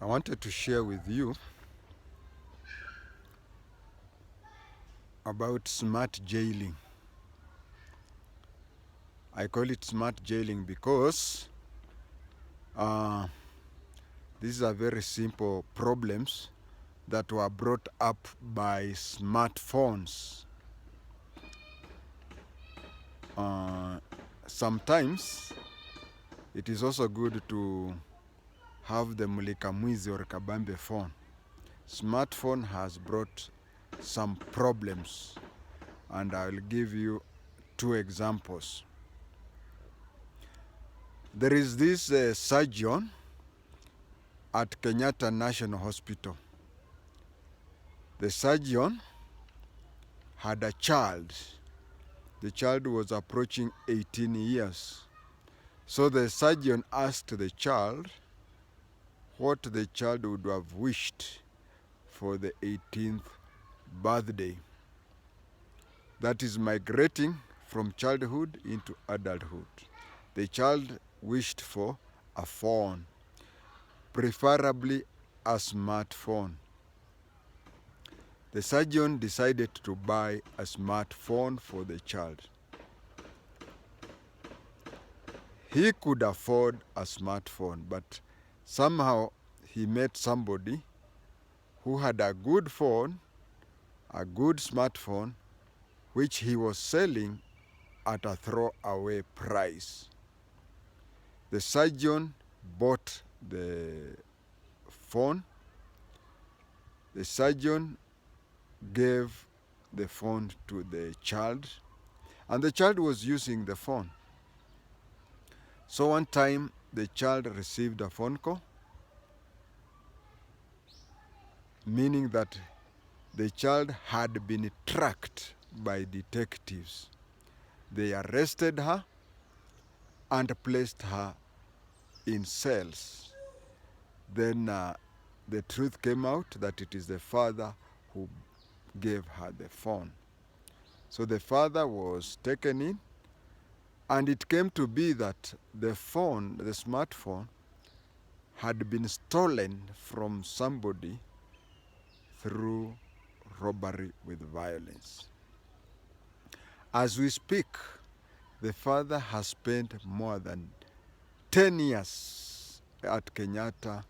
I wanted to share with you about smart jailing. I call it smart jailing because these are very simple problems that were brought up by smartphones. Sometimes it is also good to have the mulika mwizi or kabambe phone. Smartphone has brought some problems, and I will give you two examples. There is this surgeon at Kenyatta National Hospital. The surgeon had a child. The child was approaching 18 years. So the surgeon asked the child what the child would have wished for the 18th birthday. That is migrating from childhood into adulthood. The child wished for a phone, preferably a smartphone. The surgeon decided to buy a smartphone for the child. He could afford a smartphone, but somehow he met somebody who had a good phone, a good smartphone, which he was selling at a throwaway price. The surgeon bought the phone. The surgeon gave the phone to the child, and the child was using the phone. So one time the child received a phone call, meaning that the child had been tracked by detectives. They arrested her and placed her in cells. Then the truth came out that it is the father who gave her the phone. So the father was taken in, and it came to be that the phone, the smartphone, had been stolen from somebody through robbery with violence. As we speak, the father has spent more than 10 years at Kenyatta.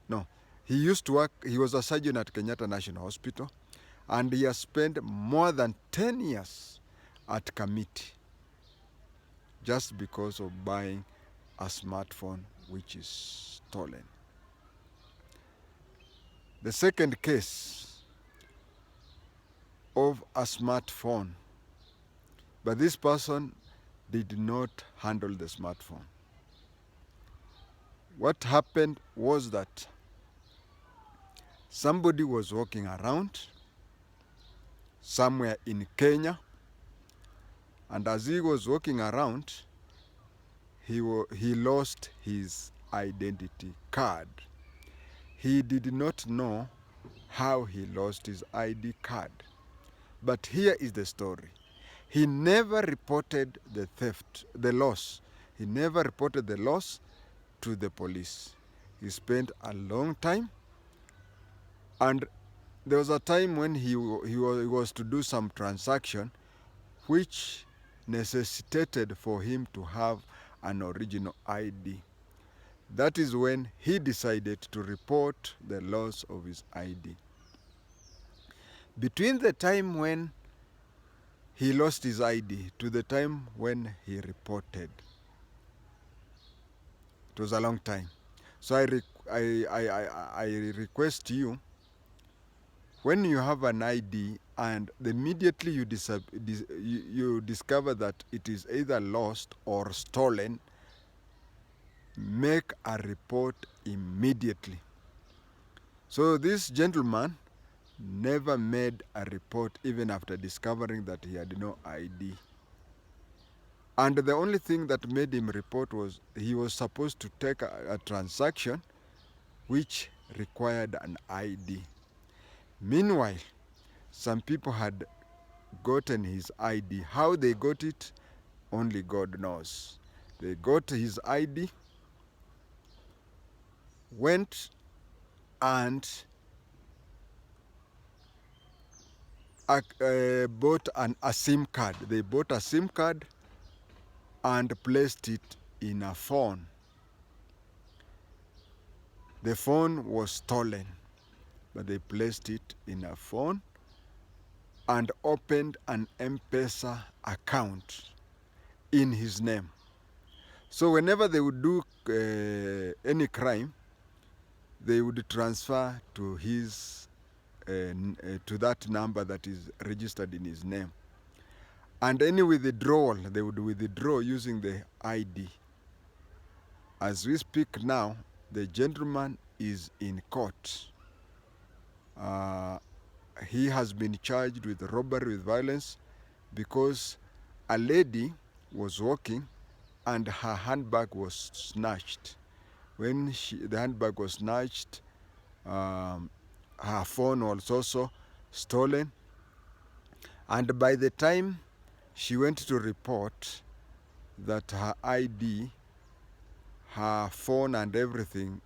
No, he used to work, he was a surgeon at Kenyatta National Hospital, and he has spent more than 10 years at Kamiti just because of buying a smartphone which is stolen. The second case of a smartphone, but this person did not handle the smartphone. What happened was that somebody was walking around somewhere in Kenya, and as he was walking around, he lost his identity card. He did not know how he lost his ID card. But here is the story. He never reported the theft, the loss. He never reported the loss to the police. He spent a long time, and there was a time when he was to do some transaction which necessitated for him to have an original ID. That is when he decided to report the loss of his ID. Between the time when he lost his ID to the time when he reported, it was a long time. So I request you, when you have an ID and immediately you discover that it is either lost or stolen, make a report immediately. So this gentleman never made a report even after discovering that he had no ID. And the only thing that made him report was he was supposed to take a transaction which required an ID. Meanwhile, some people had gotten his ID. How they got it, only God knows. They got his ID, went and bought a SIM card. They bought a SIM card and placed it in a phone. The phone was stolen, but they placed it in a phone and opened an M-Pesa account in his name. So whenever they would do any crime, they would transfer to his to that number that is registered in his name. And any withdrawal, they would withdraw using the ID. As we speak now, the gentleman is in court. He has been charged with robbery with violence because a lady was walking and her handbag was snatched. When the handbag was snatched, her phone was also stolen. And by the time she went to report that her ID, her phone and everything,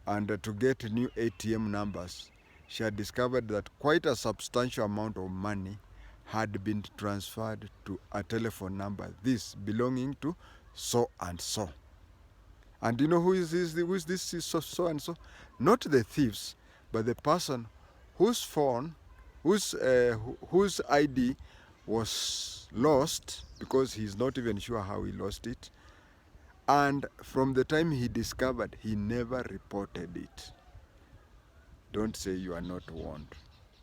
and to get new ATM numbers, she had discovered that quite a substantial amount of money had been transferred to a telephone number, this belonging to so and so. And you know who is this so and so? Not the thieves, but the person whose phone, whose ID was lost, because he's not even sure how he lost it. And from the time he discovered, he never reported it. Don't say you are not warned.